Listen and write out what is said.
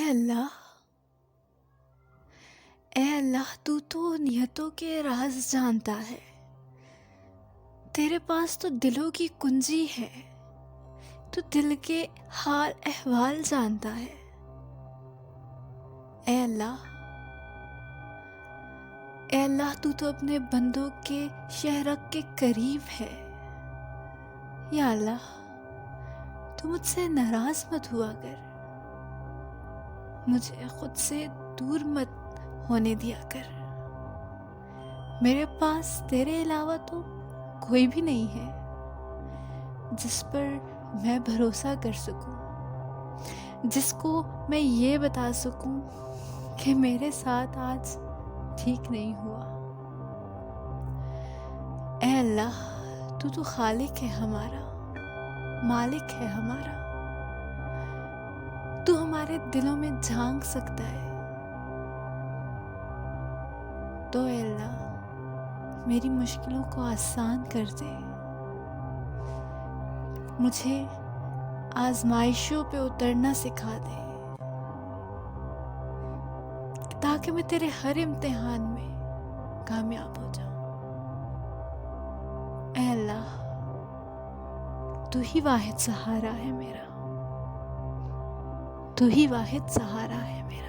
اللہ، اے اللہ، تو نیتوں کے راز جانتا ہے، تیرے پاس تو دلوں کی کنجی ہے، تو دل کے حال احوال جانتا ہے۔ اے اللہ، اے اللہ، تو اپنے بندوں کے شہرک کے قریب ہے۔ یا اللہ، تو مجھ سے ناراض مت ہوا کر، مجھے خود سے دور مت ہونے دیا کر۔ میرے پاس تیرے علاوہ تو کوئی بھی نہیں ہے جس پر میں بھروسہ کر سکوں، جس کو میں یہ بتا سکوں کہ میرے ساتھ آج ٹھیک نہیں ہوا۔ اے اللہ، تو خالق ہے ہمارا، مالک ہے ہمارا، تو ہمارے دلوں میں جھانک سکتا ہے۔ تو اے اللہ، میری مشکلوں کو آسان کر دے، مجھے آزمائشوں پہ اترنا سکھا دے، تاکہ میں تیرے ہر امتحان میں کامیاب ہو جاؤں۔ اے اللہ، تو ہی واحد سہارا ہے میرا، تو ہی واحد سہارا ہے میرا۔